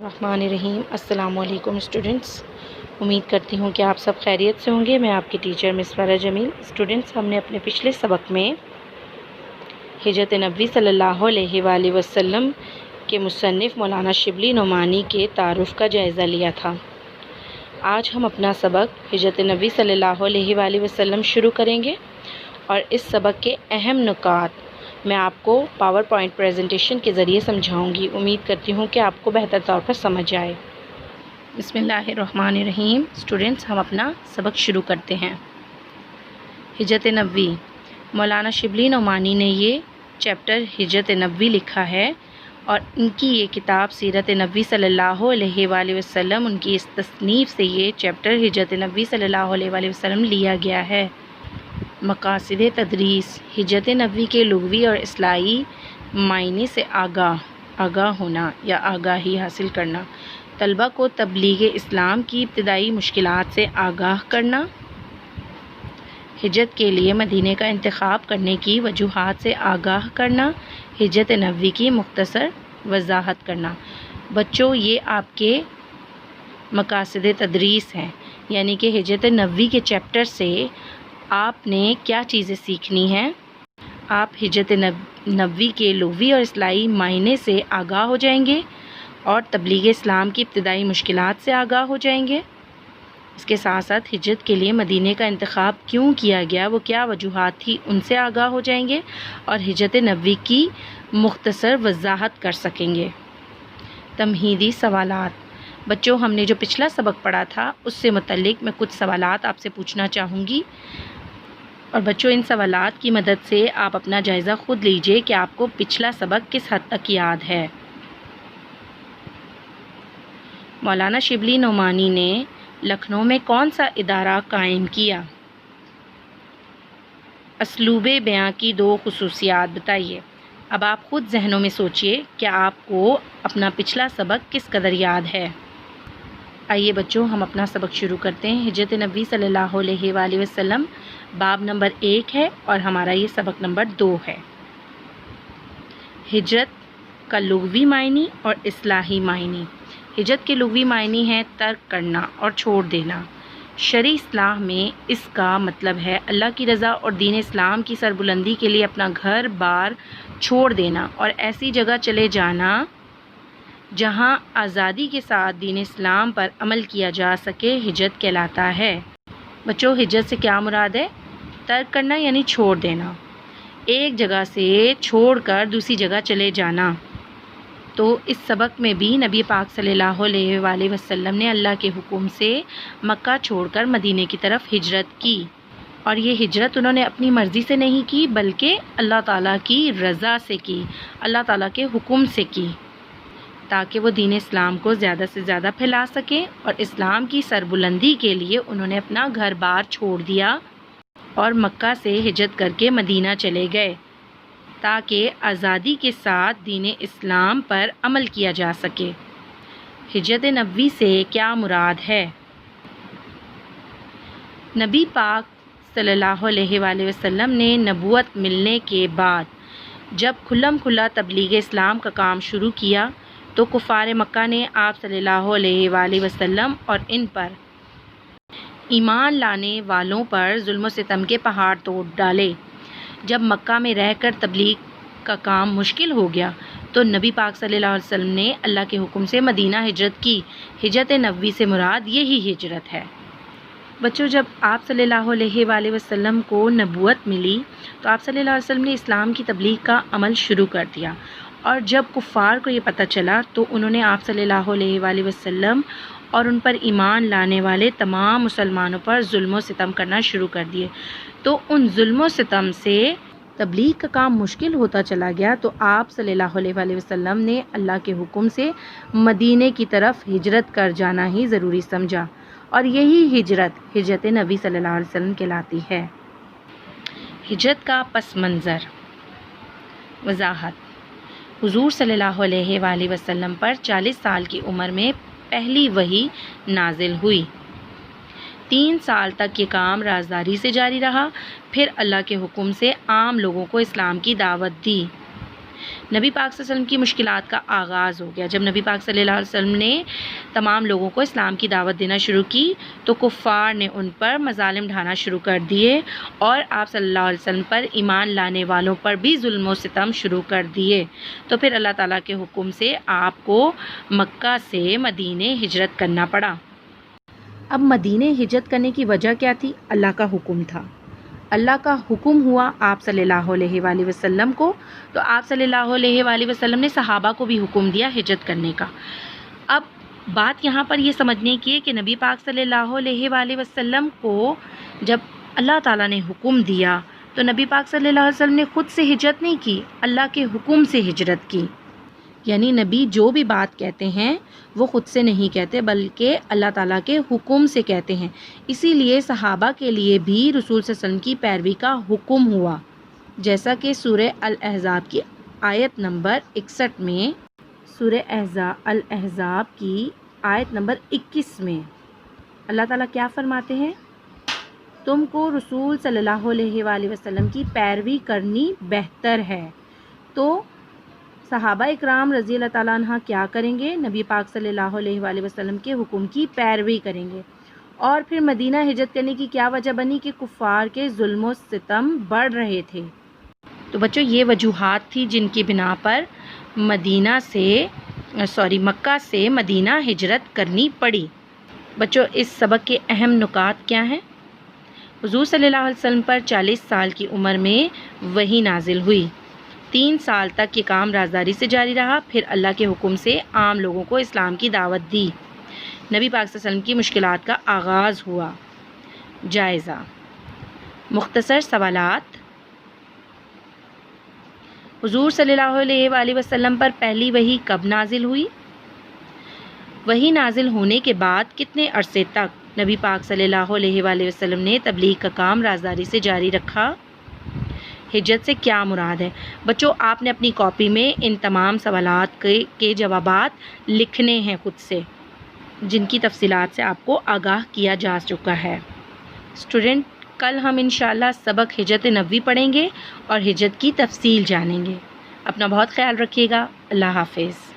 الرحمن الرحیم۔ السلام علیکم اسٹوڈنٹس، امید کرتی ہوں کہ آپ سب خیریت سے ہوں گے۔ میں آپ کی ٹیچر مس فرح جمیل۔ اسٹوڈنٹس، ہم نے اپنے پچھلے سبق میں ہجرت نبوی صلی اللہ علیہ وآلہ وسلم کے مصنف مولانا شبلی نعمانی کے تعارف کا جائزہ لیا تھا۔ آج ہم اپنا سبق ہجرت نبوی صلی اللہ علیہ وآلہ وسلم شروع کریں گے، اور اس سبق کے اہم نکات میں آپ کو پاور پوائنٹ پریزنٹیشن کے ذریعے سمجھاؤں گی۔ امید کرتی ہوں کہ آپ کو بہتر طور پر سمجھ آئے۔ بسم اللہ الرحمن الرحیم۔ اسٹوڈنٹس، ہم اپنا سبق شروع کرتے ہیں۔ ہجرت نبوی، مولانا شبلی نعمانی نے یہ چیپٹر ہجرت نبوی لکھا ہے، اور ان کی یہ کتاب سیرت نبوی صلی اللہ علیہ وآلہ وسلم، ان کی اس تصنیف سے یہ چیپٹر ہجرت نبوی صلی اللہ علیہ وآلہ وسلم لیا گیا ہے۔ مقاصد تدریس، ہجرت نبوی کے لغوی اور اصطلاحی معنی سے آگاہ ہونا یا آگاہی حاصل کرنا، طلبہ کو تبلیغ اسلام کی ابتدائی مشکلات سے آگاہ کرنا، ہجرت کے لیے مدینے کا انتخاب کرنے کی وجوہات سے آگاہ کرنا، ہجرت نبوی کی مختصر وضاحت کرنا۔ بچوں، یہ آپ کے مقاصد تدریس ہیں، یعنی کہ ہجرت نبوی کے چیپٹر سے آپ نے کیا چیزیں سیکھنی ہیں۔ آپ ہجرت نبوی کے لغوی اور اصطلاحی معنی سے آگاہ ہو جائیں گے، اور تبلیغ اسلام کی ابتدائی مشکلات سے آگاہ ہو جائیں گے۔ اس کے ساتھ ساتھ ہجرت کے لیے مدینے کا انتخاب کیوں کیا گیا، وہ کیا وجوہات تھی، ان سے آگاہ ہو جائیں گے، اور ہجرت نبوی کی مختصر وضاحت کر سکیں گے۔ تمہیدی سوالات۔ بچوں، ہم نے جو پچھلا سبق پڑھا تھا اس سے متعلق میں کچھ سوالات آپ سے پوچھنا چاہوں گی، اور بچوں ان سوالات کی مدد سے آپ اپنا جائزہ خود لیجئے کہ آپ کو پچھلا سبق کس حد تک یاد ہے۔ مولانا شبلی نعمانی نے لکھنؤ میں کون سا ادارہ قائم کیا؟ اسلوب بیاں کی دو خصوصیات بتائیے۔ اب آپ خود ذہنوں میں سوچئے کہ آپ کو اپنا پچھلا سبق کس قدر یاد ہے۔ آئیے بچوں، ہم اپنا سبق شروع کرتے ہیں۔ ہجرت نبوی صلی اللہ علیہ وآلہ وسلم باب نمبر 1 ہے، اور ہمارا یہ سبق نمبر 2 ہے۔ ہجرت کا لغوی معنی اور اصطلاحی معنی۔ ہجرت کے لغوی معنی ہے ترک کرنا اور چھوڑ دینا۔ شرعی اصطلاح میں اس کا مطلب ہے اللہ کی رضا اور دین اسلام کی سربلندی کے لیے اپنا گھر بار چھوڑ دینا اور ایسی جگہ چلے جانا جہاں آزادی کے ساتھ دین اسلام پر عمل کیا جا سکے، ہجرت کہلاتا ہے۔ بچوں، ہجرت سے کیا مراد ہے؟ ترک کرنا یعنی چھوڑ دینا، ایک جگہ سے چھوڑ کر دوسری جگہ چلے جانا۔ تو اس سبق میں بھی نبی پاک صلی اللہ علیہ وآلہ وسلم نے اللہ کے حکم سے مکہ چھوڑ کر مدینے کی طرف ہجرت کی، اور یہ ہجرت انہوں نے اپنی مرضی سے نہیں کی بلکہ اللہ تعالیٰ کی رضا سے کی، اللہ تعالیٰ کے حکم سے کی، تاکہ وہ دین اسلام کو زیادہ سے زیادہ پھیلا سکیں، اور اسلام کی سربلندی کے لیے انہوں نے اپنا گھر بار چھوڑ دیا اور مکہ سے ہجرت کر کے مدینہ چلے گئے، تاکہ آزادی کے ساتھ دین اسلام پر عمل کیا جا سکے۔ ہجرت نبوی سے کیا مراد ہے؟ نبی پاک صلی اللہ علیہ وآلہ وسلم نے نبوت ملنے کے بعد جب کھلم کھلا تبلیغ اسلام کا کام شروع کیا تو کفار مکہ نے آپ صلی اللہ علیہ وآلہ وسلم اور ان پر ایمان لانے والوں پر ظلم و ستم کے پہاڑ توڑ ڈالے۔ جب مکہ میں رہ کر تبلیغ کا کام مشکل ہو گیا تو نبی پاک صلی اللہ علیہ وسلم نے اللہ کے حکم سے مدینہ ہجرت کی۔ ہجرت نبوی سے مراد یہی ہجرت ہے۔ بچوں، جب آپ صلی اللہ علیہ وآلہ وسلم کو نبوت ملی تو آپ صلی اللہ علیہ وسلم نے اسلام کی تبلیغ کا عمل شروع کر دیا، اور جب کفار کو یہ پتہ چلا تو انہوں نے آپ صلی اللہ علیہ وآلہ وسلم اور ان پر ایمان لانے والے تمام مسلمانوں پر ظلم و ستم کرنا شروع کر دیے۔ تو ان ظلم و ستم سے تبلیغ کا کام مشکل ہوتا چلا گیا، تو آپ صلی اللہ علیہ وآلہ وسلم نے اللہ کے حکم سے مدینے کی طرف ہجرت کر جانا ہی ضروری سمجھا، اور یہی ہجرت نبی صلی اللہ علیہ وسلم کہلاتی ہے۔ ہجرت کا پس منظر۔ وضاحت۔ حضور صلی اللہ علیہ وآلہ وسلم پر 40 سال کی عمر میں پہلی وحی نازل ہوئی۔ 3 سال تک یہ کام رازداری سے جاری رہا، پھر اللہ کے حکم سے عام لوگوں کو اسلام کی دعوت دی۔ نبی پاک صلی اللہ علیہ وسلم کی مشکلات کا آغاز ہو گیا۔ جب نبی پاک صلی اللہ علیہ وسلم نے تمام لوگوں کو اسلام کی دعوت دینا شروع کی تو کفار نے ان پر مظالم ڈھانا شروع کر دیے اور آپ صلی اللہ علیہ وسلم پر ایمان لانے والوں پر بھی ظلم و ستم شروع کر دیے۔ تو پھر اللہ تعالیٰ کے حکم سے آپ کو مکہ سے مدینے ہجرت کرنا پڑا۔ اب مدینے ہجرت کرنے کی وجہ کیا تھی؟ اللہ کا حکم تھا۔ اللہ کا حکم ہوا آپ صلی اللہ علیہ وآلہ وسلم کو، تو آپ صلی اللہ علیہ وآلہ وسلم نے صحابہ کو بھی حکم دیا ہجرت کرنے کا۔ اب بات یہاں پر یہ سمجھنے کی ہے کہ نبی پاک صلی اللہ علیہ وآلہ وسلم کو جب اللہ تعالیٰ نے حکم دیا تو نبی پاک صلی اللہ علیہ وسلم نے خود سے ہجرت نہیں کی، اللہ کے حکم سے ہجرت کی۔ یعنی نبی جو بھی بات کہتے ہیں وہ خود سے نہیں کہتے بلکہ اللہ تعالیٰ کے حکم سے کہتے ہیں۔ اسی لیے صحابہ کے لیے بھی رسول صلی اللہ علیہ وسلم کی پیروی کا حکم ہوا، جیسا کہ سورہ الاحزاب کی آیت نمبر 61 میں، سورہ الاحزاب کی آیت نمبر 21 میں اللہ تعالیٰ کیا فرماتے ہیں؟ تم کو رسول صلی اللہ علیہ وآلہ وسلم کی پیروی کرنی بہتر ہے۔ تو صحابہ اکرام رضی اللہ تعالیٰ عنہ کیا کریں گے؟ نبی پاک صلی اللہ علیہ وآلہ وسلم کے حکم کی پیروی کریں گے۔ اور پھر مدینہ ہجرت کرنے کی کیا وجہ بنی کہ کفار کے ظلم و ستم بڑھ رہے تھے۔ تو بچوں یہ وجوہات تھی جن کی بنا پر مکہ سے مدینہ ہجرت کرنی پڑی۔ بچوں اس سبق کے اہم نکات کیا ہیں؟ حضور صلی اللہ علیہ وسلم پر 40 سال کی عمر میں وحی نازل ہوئی۔ 3 سال تک یہ کام رازداری سے جاری رہا، پھر اللہ کے حکم سے عام لوگوں کو اسلام کی دعوت دی۔ نبی پاک صلی اللہ علیہ وسلم کی مشکلات کا آغاز ہوا۔ جائزہ، مختصر سوالات۔ حضور صلی اللہ علیہ وآلہ وسلم پر پہلی وحی کب نازل ہوئی؟ وحی نازل ہونے کے بعد کتنے عرصے تک نبی پاک صلی اللہ علیہ وآلہ وسلم نے تبلیغ کا کام رازداری سے جاری رکھا؟ ہجرت سے کیا مراد ہے؟ بچوں آپ نے اپنی کاپی میں ان تمام سوالات کے جوابات لکھنے ہیں خود سے، جن کی تفصیلات سے آپ کو آگاہ کیا جا چکا ہے۔ اسٹوڈنٹ کل ہم انشاءاللہ سبق ہجرت نبوی پڑھیں گے اور ہجرت کی تفصیل جانیں گے۔ اپنا بہت خیال رکھیے گا۔ اللہ حافظ۔